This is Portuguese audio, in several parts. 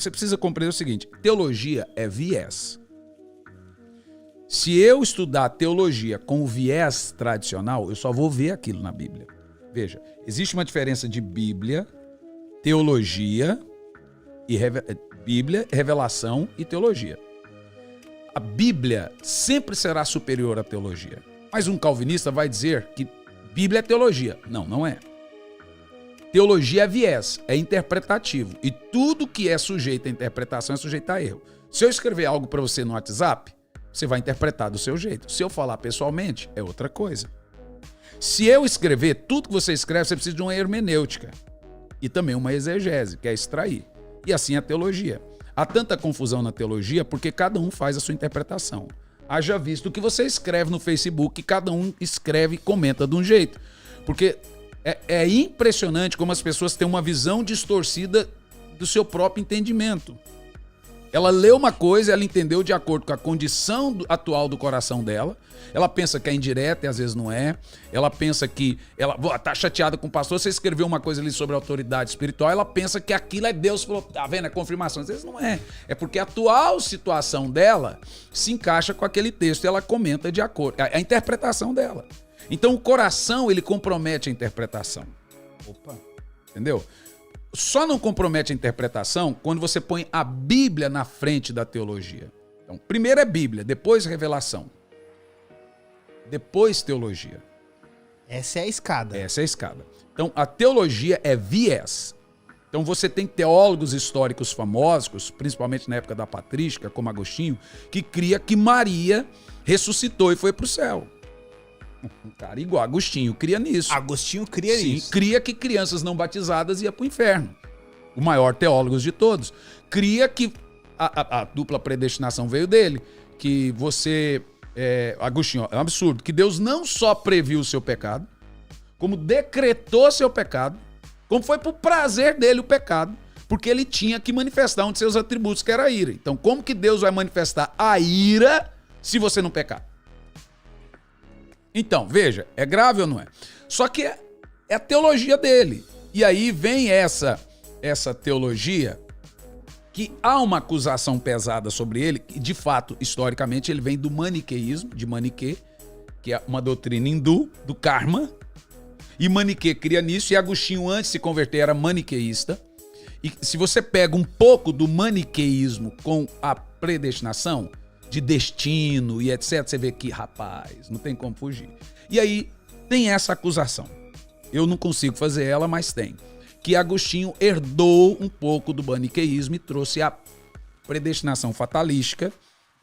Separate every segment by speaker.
Speaker 1: você precisa compreender o seguinte, teologia é viés. Se eu estudar teologia com o viés tradicional, eu só vou ver aquilo na Bíblia. Veja, existe uma diferença de Bíblia, teologia, Bíblia, revelação e teologia. A Bíblia sempre será superior à teologia. Mas um calvinista vai dizer que Bíblia é teologia. Não, não é. Teologia é viés, é interpretativo. E tudo que é sujeito à interpretação é sujeito a erro. Se eu escrever algo para você no WhatsApp, você vai interpretar do seu jeito. Se eu falar pessoalmente, é outra coisa. Se eu escrever, tudo que você escreve, você precisa de uma hermenêutica. E também uma exegese, que é extrair. E assim a teologia. Há tanta confusão na teologia porque cada um faz a sua interpretação. Haja visto que você escreve no Facebook, cada um escreve e comenta de um jeito. Porque é impressionante como as pessoas têm uma visão distorcida do seu próprio entendimento. Ela leu uma coisa, ela entendeu de acordo com a condição atual do coração dela. Ela pensa que é indireta e às vezes não é. Ela pensa que ela tá chateada com o pastor. Você escreveu uma coisa ali sobre autoridade espiritual, ela pensa que aquilo é Deus. Falou, tá vendo? É confirmação. Às vezes não é. É porque a atual situação dela se encaixa com aquele texto e ela comenta de acordo. A interpretação dela. Então o coração, ele compromete a interpretação. Opa. Entendeu? Só não compromete a interpretação quando você põe a Bíblia na frente da teologia. Então, primeiro é Bíblia, depois revelação. Depois teologia.
Speaker 2: Essa é a escada.
Speaker 1: Essa é a escada. Então, a teologia é viés. Então, você tem teólogos históricos famosos, principalmente na época da patrística, como Agostinho, que cria que Maria ressuscitou e foi para o céu. Um cara igual Agostinho cria nisso.
Speaker 2: Agostinho cria nisso.
Speaker 1: Sim, cria que crianças não batizadas iam para o inferno. O maior teólogo de todos. Cria que a dupla predestinação veio dele. Que você... Agostinho, é um absurdo. Que Deus não só previu o seu pecado, como decretou seu pecado, como foi pro prazer dele o pecado, porque ele tinha que manifestar um de seus atributos, que era a ira. Então, como que Deus vai manifestar a ira se você não pecar? Então, veja, é grave ou não é? Só que é a teologia dele. E aí vem essa teologia que há uma acusação pesada sobre ele, que de fato, historicamente, ele vem do maniqueísmo, de Maniquê, que é uma doutrina hindu, do karma. E Maniquê cria nisso, e Agostinho, antes de se converter, era maniqueísta. E se você pega um pouco do maniqueísmo com a predestinação, de destino e etc, você vê que, rapaz, não tem como fugir. E aí tem essa acusação. Eu não consigo fazer ela, mas tem. Que Agostinho herdou um pouco do maniqueísmo e trouxe a predestinação fatalística.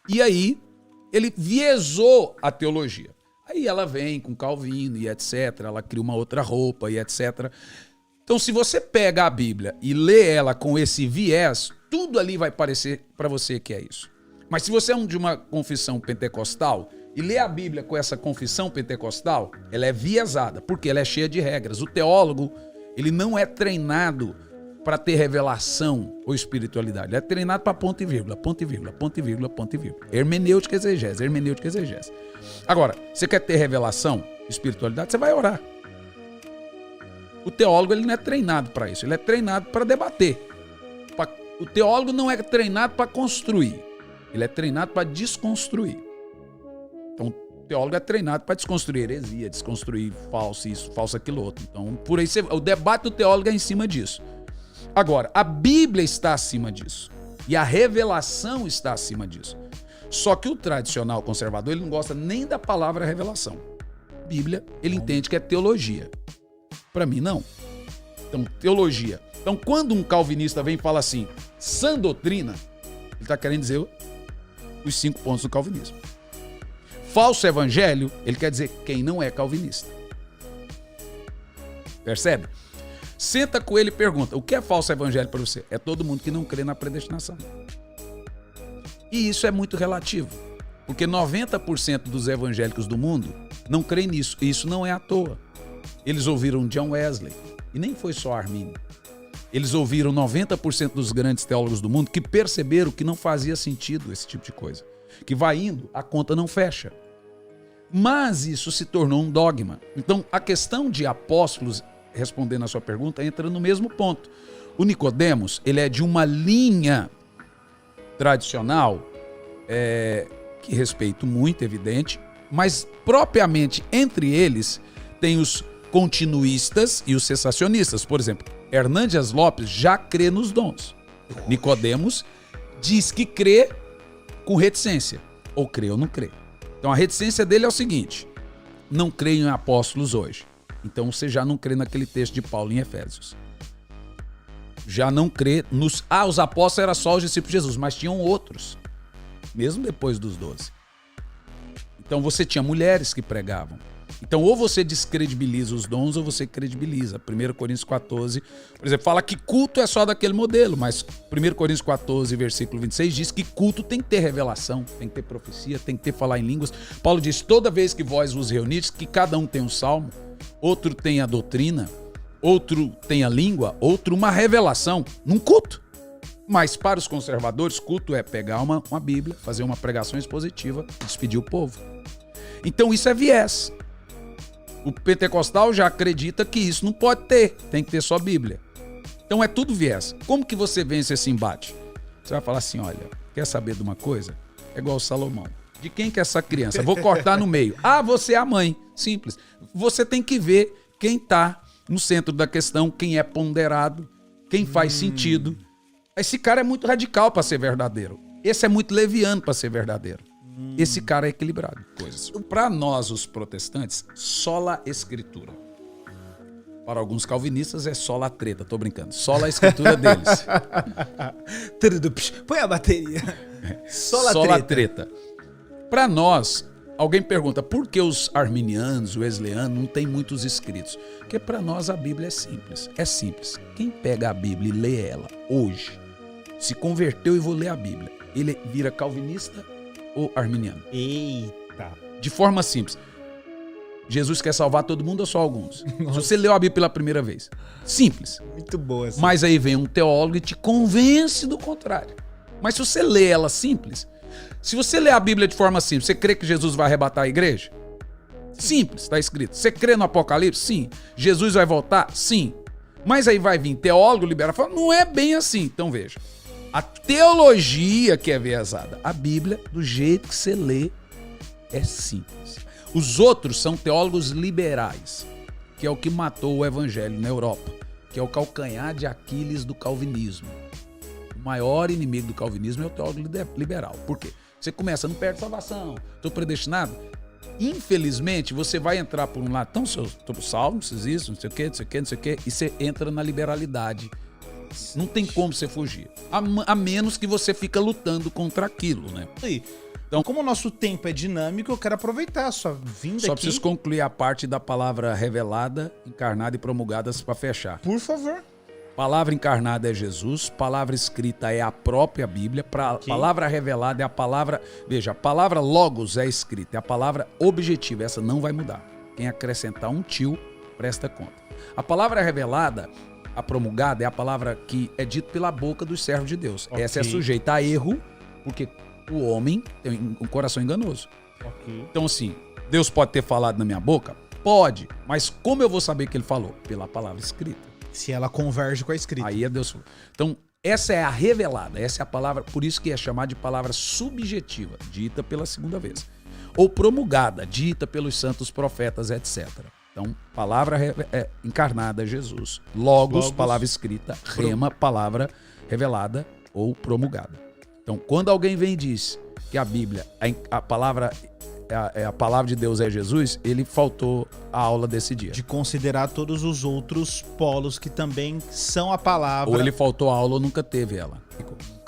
Speaker 1: E aí ele viesou a teologia. Aí ela vem com Calvino e etc. Ela cria uma outra roupa e etc. Então, se você pega a Bíblia e lê ela com esse viés, tudo ali vai parecer para você que é isso. Mas se você é de uma confissão pentecostal e lê a Bíblia com essa confissão pentecostal, ela é viesada, porque ela é cheia de regras. O teólogo, ele não é treinado para ter revelação ou espiritualidade. Ele é treinado para ponto e vírgula, ponto e vírgula, ponto e vírgula, ponto e vírgula. Hermenêutica, exegese, hermenêutica, exegese. Agora, você quer ter revelação, espiritualidade, você vai orar. O teólogo, ele não é treinado para isso, ele é treinado para debater. O teólogo não é treinado para construir. Ele é treinado para desconstruir. Então, o teólogo é treinado para desconstruir heresia, desconstruir falso isso, falso aquilo outro. Então, por aí o debate do teólogo é em cima disso. Agora, a Bíblia está acima disso. E a revelação está acima disso. Só que o tradicional conservador, ele não gosta nem da palavra revelação. Bíblia, ele entende que é teologia. Para mim, não. Então, teologia. Então, quando um calvinista vem e fala assim, sã doutrina, ele está querendo dizer os 5 pontos do calvinismo. Falso evangelho, ele quer dizer quem não é calvinista. Percebe? Senta com ele e pergunta, o que é falso evangelho para você? É todo mundo que não crê na predestinação. E isso é muito relativo, porque 90% dos evangélicos do mundo não creem nisso, e isso não é à toa. Eles ouviram John Wesley, e nem foi só Arminio. Eles ouviram 90% dos grandes teólogos do mundo que perceberam que não fazia sentido esse tipo de coisa. Que vai indo, a conta não fecha. Mas isso se tornou um dogma. Então, a questão de apóstolos respondendo a sua pergunta, entra no mesmo ponto. O Nicodemos, ele é de uma linha tradicional, que respeito muito, evidente, mas propriamente entre eles tem os continuistas e os cessacionistas. Por exemplo, Hernandes Lopes já crê nos dons. Nicodemos diz que crê com reticência, ou crê ou não crê. Então a reticência dele é o seguinte: não creio em apóstolos hoje. Então você já não crê naquele texto de Paulo em Efésios. Já não crê nos... os apóstolos eram só os discípulos de Jesus, mas tinham outros, mesmo depois dos 12. Então você tinha mulheres que pregavam. Então ou você descredibiliza os dons ou você credibiliza. 1 Coríntios 14, por exemplo, fala que culto é só daquele modelo, mas 1 Coríntios 14, versículo 26 diz que culto tem que ter revelação, tem que ter profecia, tem que ter falar em línguas. Paulo diz: toda vez que vós vos reunides, que cada um tem um salmo, outro tem a doutrina, outro tem a língua, outro uma revelação, num culto. Mas para os conservadores, culto é pegar uma Bíblia, fazer uma pregação expositiva e despedir o povo. Então isso é viés. O pentecostal já acredita que isso não pode ter, tem que ter só Bíblia. Então é tudo viés. Como que você vence esse embate? Você vai falar assim: olha, quer saber de uma coisa? É igual o Salomão. De quem que é essa criança? Vou cortar no meio. Você é a mãe. Simples. Você tem que ver quem está no centro da questão, quem é ponderado, quem faz sentido. Esse cara é muito radical para ser verdadeiro. Esse é muito leviano para ser verdadeiro. Esse cara é equilibrado. Para nós, os protestantes, sola escritura. Para alguns calvinistas é sola treta. Tô brincando. Sola a escritura deles.
Speaker 2: Põe a bateria.
Speaker 1: Sola treta. Para nós, alguém pergunta por que os arminianos, o wesleyano, não tem muitos escritos? Porque para nós a Bíblia é simples. É simples. Quem pega a Bíblia e lê ela hoje, se converteu e vou ler a Bíblia, ele vira calvinista ou arminiano?
Speaker 2: Eita!
Speaker 1: De forma simples. Jesus quer salvar todo mundo ou só alguns? Nossa. Se você leu a Bíblia pela primeira vez. Simples.
Speaker 2: Muito boa essa.
Speaker 1: Mas aí vem um teólogo e te convence do contrário. Mas se você lê ela simples, se você lê a Bíblia de forma simples, você crê que Jesus vai arrebatar a igreja? Simples, está escrito. Você crê no Apocalipse? Sim. Jesus vai voltar? Sim. Mas aí vai vir teólogo liberal e falar: não é bem assim. Então veja. A teologia que é viesada. A Bíblia, do jeito que você lê, é simples. Os outros são teólogos liberais, que é o que matou o evangelho na Europa, que é o calcanhar de Aquiles do calvinismo. O maior inimigo do calvinismo é o teólogo liberal. Por quê? Você começa, não perde salvação, estou predestinado. Infelizmente, você vai entrar por um lado, então, estou salvo, não precisa isso, não sei o quê, não sei o quê, não sei o quê, e você entra na liberalidade. Não tem como você fugir. A menos que você fica lutando contra aquilo, né?
Speaker 2: Então, como o nosso tempo é dinâmico, eu quero aproveitar a sua vinda aqui.
Speaker 1: Só preciso concluir a parte da palavra revelada, encarnada e promulgada para fechar.
Speaker 2: Por favor.
Speaker 1: Palavra encarnada é Jesus, palavra escrita é a própria Bíblia, palavra revelada é a palavra... Veja, a palavra logos é escrita, é a palavra objetiva, essa não vai mudar. Quem acrescentar um tio, presta conta. A palavra revelada... A promulgada é a palavra que é dita pela boca dos servos de Deus. Okay. Essa é sujeita a erro, porque o homem tem um coração enganoso. Okay. Então, assim, Deus pode ter falado na minha boca? Pode. Mas como eu vou saber que ele falou? Pela palavra escrita.
Speaker 2: Se ela converge com a escrita.
Speaker 1: Aí é Deus. Então, essa é a revelada. Essa é a palavra, por isso que é chamada de palavra subjetiva, dita pela segunda vez. Ou promulgada, dita pelos santos profetas, etc. Então, palavra encarnada é Jesus. Logos, palavra escrita. Rema, palavra revelada ou promulgada. Então, quando alguém vem e diz que a Bíblia, a palavra de Deus é Jesus, ele faltou a aula desse dia.
Speaker 2: De considerar todos os outros polos que também são a palavra.
Speaker 1: Ou ele faltou a aula ou nunca teve ela.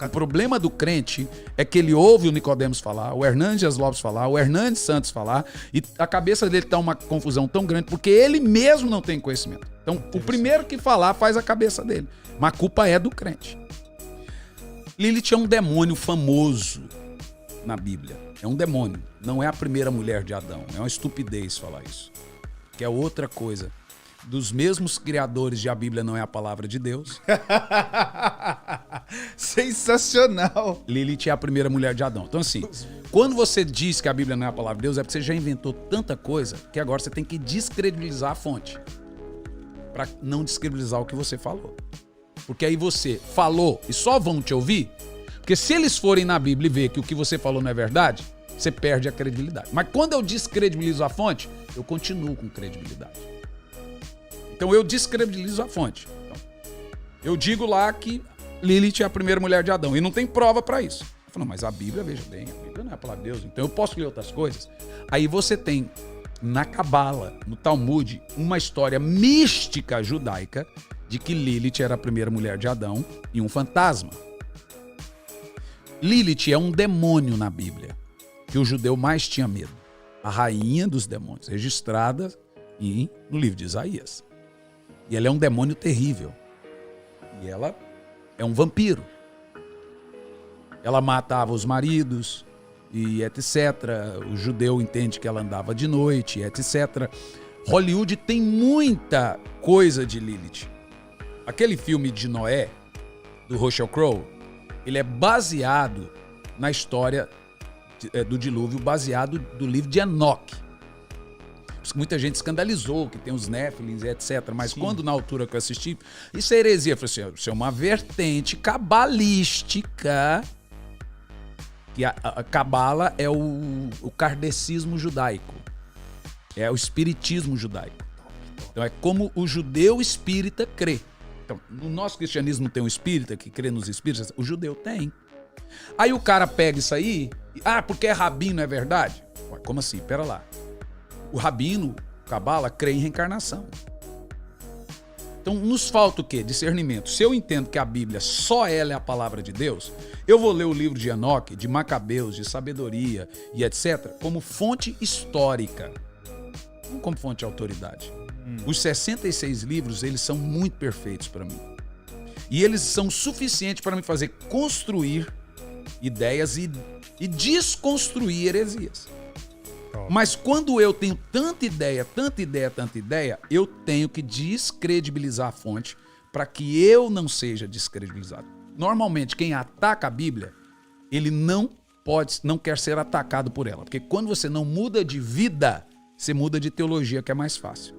Speaker 1: O problema do crente é que ele ouve o Nicodemos falar, o Hernandes Lopes falar, o Hernandes Santos falar, e a cabeça dele tá uma confusão tão grande porque ele mesmo não tem conhecimento. Então, o primeiro que falar faz a cabeça dele. Mas a culpa é do crente. Lilith é um demônio famoso na Bíblia. É um demônio. Não é a primeira mulher de Adão. É uma estupidez falar isso. Que é outra coisa. Dos mesmos criadores de a Bíblia não é a palavra de Deus.
Speaker 2: Sensacional.
Speaker 1: Lilith é a primeira mulher de Adão. Então assim, quando você diz que a Bíblia não é a palavra de Deus, é porque você já inventou tanta coisa que agora você tem que descredibilizar a fonte. para não descredibilizar o que você falou. Porque aí você falou e só vão te ouvir, porque se eles forem na Bíblia e ver que o que você falou não é verdade, você perde a credibilidade. Mas quando eu descredibilizo a fonte, eu continuo com credibilidade. Então eu descredibilizo a fonte. Então, eu digo lá que Lilith é a primeira mulher de Adão e não tem prova para isso. Eu falo, mas a Bíblia, veja bem, a Bíblia não é a palavra de Deus, então eu posso ler outras coisas. Aí você tem na Cabala, no Talmud, uma história mística judaica de que Lilith era a primeira mulher de Adão e um fantasma. Lilith é um demônio na Bíblia, que o judeu mais tinha medo. A rainha dos demônios, registrada no livro de Isaías. E ela é um demônio terrível. E ela é um vampiro. Ela matava os maridos e etc. O judeu entende que ela andava de noite, etc. Hollywood tem muita coisa de Lilith. Aquele filme de Noé, do Russell Crowe, ele é baseado na história do dilúvio, baseado do livro de Enoque. Muita gente escandalizou que tem os Néfilins, etc. Mas
Speaker 2: Sim.
Speaker 1: quando, na altura que eu assisti, isso é heresia. Eu falei assim, isso é uma vertente cabalística, que a cabala é o kardecismo judaico, é o espiritismo judaico. Então é como o judeu espírita crê. Então, no nosso cristianismo não tem um espírita que crê nos espíritas, o judeu tem. Aí o cara pega isso aí, porque é rabino, é verdade? Ué, como assim? Pera lá. O rabino, cabala, crê em reencarnação. Então nos falta o quê? Discernimento. Se eu entendo que a Bíblia só ela é a palavra de Deus, eu vou ler o livro de Enoque, de Macabeus, de sabedoria e etc. como fonte histórica, não como fonte de autoridade. Os 66 livros, eles são muito perfeitos para mim. E eles são suficientes para me fazer construir ideias e desconstruir heresias. Mas quando eu tenho tanta ideia, eu tenho que descredibilizar a fonte para que eu não seja descredibilizado. Normalmente, quem ataca a Bíblia, ele não quer ser atacado por ela. Porque quando você não muda de vida, você muda de teologia, que é mais fácil.